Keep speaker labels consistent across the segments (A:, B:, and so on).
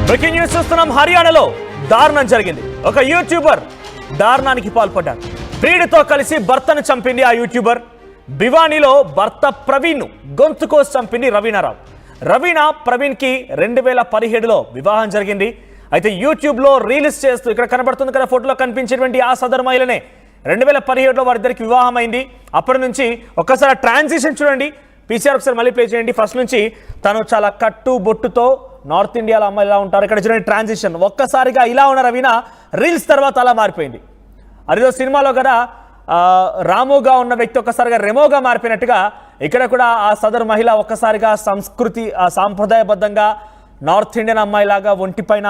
A: Breaking news చూస్తున్నాం. హర్యానాలో దారుణం జరిగింది. ఒక యూట్యూబర్ దారుణానికి పాల్పడ్డాడు. ప్రియుడితో కలిసి భర్తను చంపింది ఆ యూట్యూబర్. భివానీలో భర్త ప్రవీణ్ గొంతు కోసి చంపింది రవీనారావు. రవీనా ప్రవీణ్కి 2017లో వివాహం జరిగింది. అయితే యూట్యూబ్లో రీల్స్ చేస్తూ ఇక్కడ కనబడుతుంది కదా ఫోటోలో కనిపించేటువంటి ఆ సదరు మహిళనే 2017లో వారిద్దరికి వివాహం అయింది. అప్పటి నుంచి ఒక్కసారి ట్రాన్సిషన్ చూడండి. పీసీఆర్ ఒకసారి మళ్ళీ ప్లే చేయండి. ఫస్ట్ నుంచి తను చాలా కట్టు బొట్టుతో నార్త్ ఇండియాలో అమ్మాయి ఇలా ఉంటారు. ఇక్కడ చూడండి ట్రాన్సిషన్. ఒక్కసారిగా ఇలా ఉన్న రవీనా రీల్స్ తర్వాత అలా మారిపోయింది. అదేదో సినిమాలో కదా రాముగా ఉన్న వ్యక్తి ఒక్కసారిగా రెమోగా మారిపోయినట్టుగా ఇక్కడ కూడా ఆ సదరు మహిళ ఒక్కసారిగా సంస్కృతి సాంప్రదాయబద్ధంగా నార్త్ ఇండియన్ అమ్మాయిలాగా ఒంటిపైన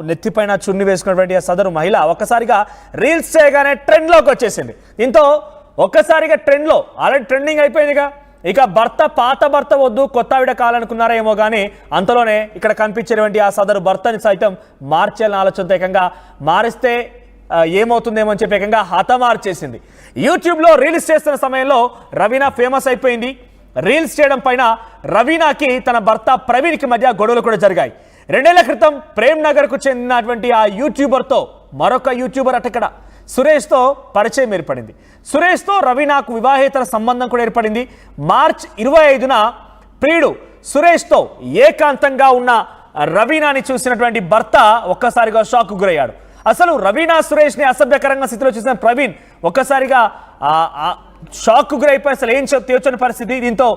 A: నెత్తిపైన చున్ని వేసుకున్నటువంటి ఆ సదరు మహిళ ఒక్కసారిగా రీల్స్ చేయగానే ట్రెండ్లోకి వచ్చేసింది. దీంతో ఒక్కసారిగా ట్రెండ్లో ఆల్రెడీ ట్రెండింగ్ అయిపోయిందిగా. ఇక పాత భర్త వద్దు కొత్త ఆవిడ కావాలనుకున్నారేమో కానీ అంతలోనే ఇక్కడ కనిపించేటువంటి ఆ సదరు భర్తని సైతం మార్చేయాలని ఆలోచనతో ఏకంగా మారిస్తే ఏమవుతుందేమో అని చెప్పి ఏకంగా హతమార్చేసింది. యూట్యూబ్లో రీల్స్ చేస్తున్న సమయంలో రవీనా ఫేమస్ అయిపోయింది. రీల్స్ చేయడం పైన రవీనాకి తన భర్త ప్రవీణ్కి మధ్య గొడవలు కూడా జరిగాయి. 2 ఏళ్ల క్రితం ప్రేమ్ నగర్కు చెందినటువంటి ఆ యూట్యూబర్తో మరొక యూట్యూబర్ అటక్కడ సురేష్తో పరిచయం ఏర్పడింది. సురేష్తో రవీనాకు వివాహేతర సంబంధం కూడా ఏర్పడింది. మార్చ్ 25న ప్రియుడు సురేష్తో ఏకాంతంగా ఉన్న రవీనాని చూసినటువంటి భర్త ఒక్కసారిగా షాక్ గురయ్యాడు. అసలు రవీనా సురేష్ని అసభ్యకరంగా స్థితిలో చూసిన ప్రవీణ్ ఒక్కసారిగా షాక్ గురైపోయి అసలు ఏం తీర్చని పరిస్థితి. దీంతో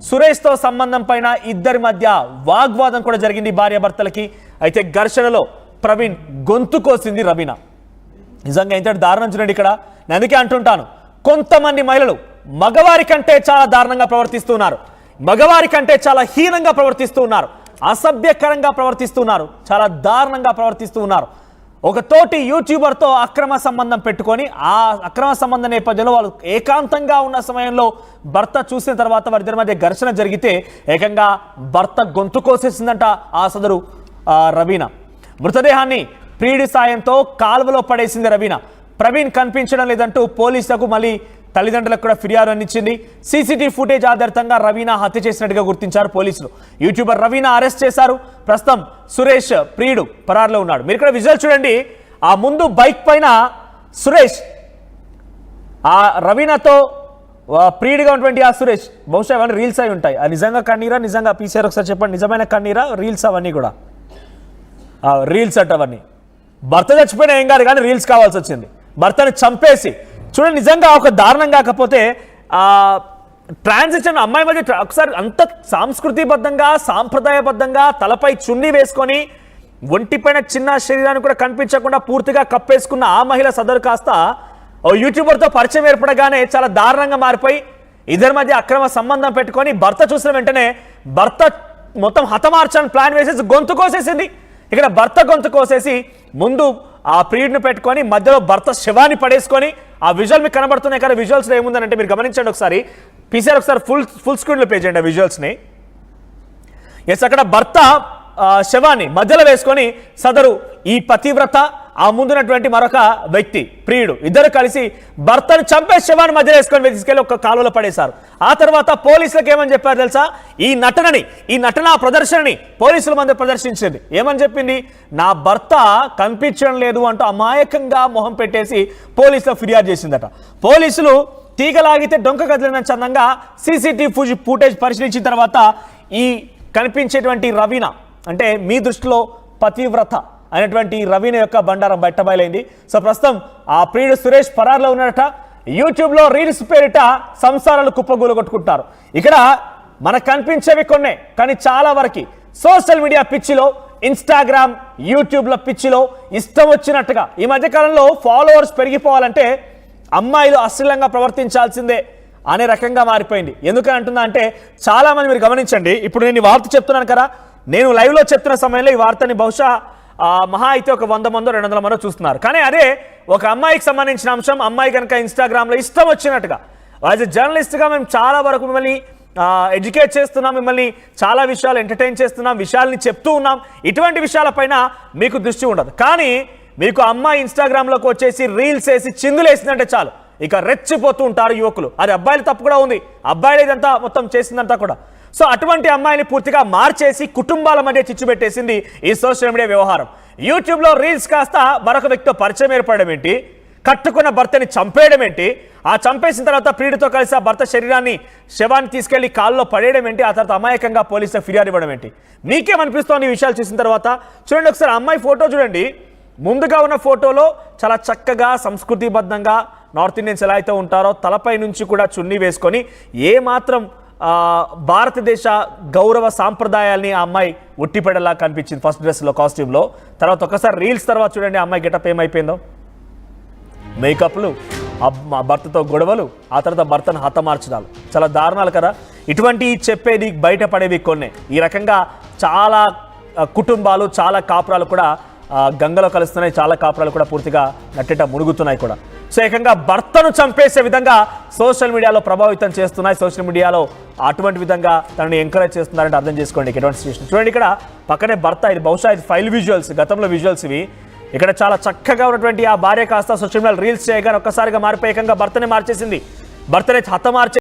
A: సురేష్తో సంబంధం పైన ఇద్దరి మధ్య వాగ్వాదం కూడా జరిగింది భార్యాభర్తలకి. అయితే ఘర్షణలో ప్రవీణ్ గొంతు కోసింది రవీనా. నిజంగా ఇంతటి దారుణం చూడండి. ఇక్కడ నేను అందుకే అంటుంటాను, కొంతమంది మహిళలు మగవారి కంటే చాలా దారుణంగా ప్రవర్తిస్తున్నారు, మగవారి కంటే చాలా హీనంగా ప్రవర్తిస్తూ ఉన్నారు, అసభ్యకరంగా ప్రవర్తిస్తున్నారు, చాలా దారుణంగా ప్రవర్తిస్తూ ఉన్నారు. ఒక తోటి యూట్యూబర్తో అక్రమ సంబంధం పెట్టుకొని ఆ అక్రమ సంబంధ నేపథ్యంలో వాళ్ళు ఏకాంతంగా ఉన్న సమయంలో భర్త చూసిన తర్వాత వారిద్దరి మధ్య ఘర్షణ జరిగితే ఏకంగా భర్త గొంతు కోసేసిందంట ఆ సదరు రవీనా. మృతదేహాన్ని ప్రియుడి సాయంతో కాలువలో పడేసింది రవీనా. ప్రవీణ్ కనిపించడం లేదంటూ పోలీసులకు మళ్ళీ తల్లిదండ్రులకు కూడా ఫిర్యాదు అందించింది. సీసీటీవీ ఫుటేజ్ ఆధారితంగా రవీనా హత్య చేసినట్టుగా గుర్తించారు పోలీసులు. యూట్యూబర్ రవీనా అరెస్ట్ చేశారు. ప్రస్తుతం సురేష్ ప్రియుడు పరారులో ఉన్నాడు. మీరు ఇక్కడ విజువల్ చూడండి. ఆ ముందు బైక్ పైన సురేష్ ఆ రవీనాతో ప్రియుడిగా ఉన్నటువంటి ఆ సురేష్ బహుశా అవన్నీ రీల్స్ అయి ఉంటాయి. నిజంగా కన్నీరా? నిజంగా పీసీఆర్ ఒకసారి చెప్పండి, నిజమైన కన్నీరా రీల్స్? అవన్నీ కూడా రీల్స్ అట్ అవన్నీ. భర్త చచ్చిపోయినా ఏం కాదు కానీ రీల్స్ కావాల్సి వచ్చింది. భర్తను చంపేసి చూడండి. నిజంగా ఒక దారుణం కాకపోతే ట్రాన్సిషన్ అమ్మాయి మధ్య ఒకసారి అంత సాంస్కృతిబద్ధంగా సాంప్రదాయబద్ధంగా తలపై చున్నీ వేసుకొని ఒంటిపైన చిన్న శరీరాన్ని కూడా కనిపించకుండా పూర్తిగా కప్పేసుకున్న ఆ మహిళ సదరు కాస్త ఓ యూట్యూబర్తో పరిచయం ఏర్పడగానే చాలా దారుణంగా మారిపోయి ఇద్దరి మధ్య అక్రమ సంబంధం పెట్టుకొని భర్త చూసిన వెంటనే భర్త మొత్తం హతమార్చాలని ప్లాన్ వేసేసి గొంతు కోసేసింది. ఇక్కడ భర్త గొంతు కోసేసి ముందు ఆ ప్రియుడిని పెట్టుకొని మధ్యలో భర్త శవాన్ని పడేసుకొని ఆ విజువల్ మీకు కనబడుతున్నాయి కదా. విజువల్స్లో ఏముందంటే మీరు గమనించండి ఒకసారి. పీసీఆర్ ఒకసారి ఫుల్ స్క్రీన్లో ప్లే చేయండి ఆ విజువల్స్ని. ఎస్, అక్కడ భర్త శవాన్ని మధ్యలో వేసుకొని సదరు ఈ పతివ్రత ఆ ముందున్నటువంటి మరొక వ్యక్తి ప్రియుడు ఇద్దరు కలిసి భర్తను చంపే శవాన్ని మధ్యలో వేసుకొని తీసుకెళ్ళి ఒక కాలువలో పడేశారు. ఆ తర్వాత పోలీసులకు ఏమని చెప్పారు తెలుసా? ఈ నటన ప్రదర్శనని పోలీసుల మధ్య ప్రదర్శించింది. ఏమని చెప్పింది? నా భర్త కనిపించడం లేదు అంటూ అమాయకంగా మొహం పెట్టేసి పోలీసులకు ఫిర్యాదు చేసిందట. పోలీసులు తీగలాగితే డొంక కదిలిన చందంగా సీసీటీవీ ఫుటేజ్ పరిశీలించిన తర్వాత ఈ కనిపించేటువంటి రవీనా అంటే మీ దృష్టిలో పతివ్రత అయినటువంటి రవీనా యొక్క బండారం బయటబయలైంది. సో ప్రస్తుతం ఆ ప్రియుడు సురేష్ పరారులో ఉన్నాడట. యూట్యూబ్లో రీల్స్ పేరిట సంసారాలు కుప్పగూలు కొట్టుకుంటారు. ఇక్కడ మనకు కనిపించేవి కొన్నే, కానీ చాలా వరకు సోషల్ మీడియా పిచ్చిలో, ఇన్స్టాగ్రామ్ యూట్యూబ్ల పిచ్చిలో ఇష్టం వచ్చినట్టుగా ఈ మధ్యకాలంలో ఫాలోవర్స్ పెరిగిపోవాలంటే అమ్మాయిలు అశ్లీలంగా ప్రవర్తించాల్సిందే అనే రకంగా మారిపోయింది. ఎందుకని అంటున్నా అంటే చాలామంది మీరు గమనించండి. ఇప్పుడు నేను ఈ వార్త చెప్తున్నాను కదా, నేను లైవ్లో చెప్తున్న సమయంలో ఈ వార్తని బహుశా మహా అయితే ఒక 100 మందో 200 మందో చూస్తున్నారు. కానీ అదే ఒక అమ్మాయికి సంబంధించిన అంశం అమ్మాయి కనుక ఇన్స్టాగ్రామ్లో ఇష్టం వచ్చినట్టుగా యాజ్ ఎ జర్నలిస్ట్గా మేము చాలా వరకు మిమ్మల్ని ఎడ్యుకేట్ చేస్తున్నాం, మిమ్మల్ని చాలా విషయాలు ఎంటర్టైన్ చేస్తున్నాం, విషయాల్ని చెప్తూ ఉన్నాం. ఇటువంటి విషయాలపైన మీకు దృష్టి ఉండదు. కానీ మీకు అమ్మాయి ఇన్స్టాగ్రామ్లోకి వచ్చేసి రీల్స్ వేసి చిందులేసిందంటే చాలు ఇక రెచ్చిపోతూ ఉంటారు యువకులు. అది అబ్బాయిలు తప్పు కూడా ఉంది. అబ్బాయిలు ఇదంతా మొత్తం చేసిందంతా కూడా సో అటువంటి అమ్మాయిని పూర్తిగా మార్చేసి కుటుంబాల మధ్య చిచ్చు పెట్టేసింది ఈ సోషల్ మీడియా వ్యవహారం. యూట్యూబ్లో రీల్స్ కాస్త మరొక వ్యక్తితో పరిచయం ఏర్పడడం ఏంటి, కట్టుకున్న భర్తని చంపేయడం ఏంటి, ఆ చంపేసిన తర్వాత ప్రియుడితో కలిసి ఆ భర్త శవాన్ని తీసుకెళ్లి కాల్లో పడేయడం ఏంటి, ఆ తర్వాత అమాయకంగా పోలీసులకు ఫిర్యాదు ఇవ్వడం ఏంటి. మీకేమనిపిస్తోంది ఈ విషయాలు చూసిన తర్వాత? చూడండి ఒకసారి అమ్మాయి ఫోటో చూడండి. ముందుగా ఉన్న ఫోటోలో చాలా చక్కగా సంస్కృతిబద్ధంగా నార్త్ ఇండియన్స్ ఎలా అయితే ఉంటారో తలపై నుంచి కూడా చున్నీ వేసుకొని ఏమాత్రం భారతదేశ గౌరవ సాంప్రదాయాల్ని ఆ అమ్మాయి ఉట్టిపడేలా కనిపించింది ఫస్ట్ డ్రెస్లో, కాస్ట్యూమ్లో. తర్వాత ఒకసారి రీల్స్ తర్వాత చూడండి ఆ అమ్మాయి గెటప్ ఏమైపోయిందో. మేకప్లు, భర్తతో గొడవలు, ఆ తర్వాత భర్తను హతమార్చడాలు, చాలా దారుణాలు కదా. ఇటువంటి చెప్పేది బయటపడేవి కొన్ని. ఈ రకంగా చాలా కుటుంబాలు, చాలా కాపురాలు కూడా గంగలో కలుస్తున్నాయి, చాలా కాపురాలు కూడా పూర్తిగా నట్టేట మునుగుతున్నాయి కూడా. సో ఏకంగా భర్తను చంపేసే విధంగా సోషల్ మీడియాలో ప్రభావితం చేస్తున్నాయి. సోషల్ మీడియాలో అటువంటి విధంగా తనని ఎంకరేజ్ చేస్తున్నారంటే అర్థం చేసుకోండి ఎటువంటి సిచ్యువేషన్. చూడండి ఇక్కడ పక్కనే భర్త, ఇది బహుశా ఇది ఫైల్ విజువల్స్, గతంలో విజువల్స్ ఇవి. ఇక్కడ చాలా చక్కగా ఉన్నటువంటి ఆ భార్య కాస్త సోషల్ మీడియా రీల్స్ చేయగానే ఒక్కసారిగా మారిపోయి ఏకంగా భర్తనే మార్చేసింది, భర్తనే హతమార్చే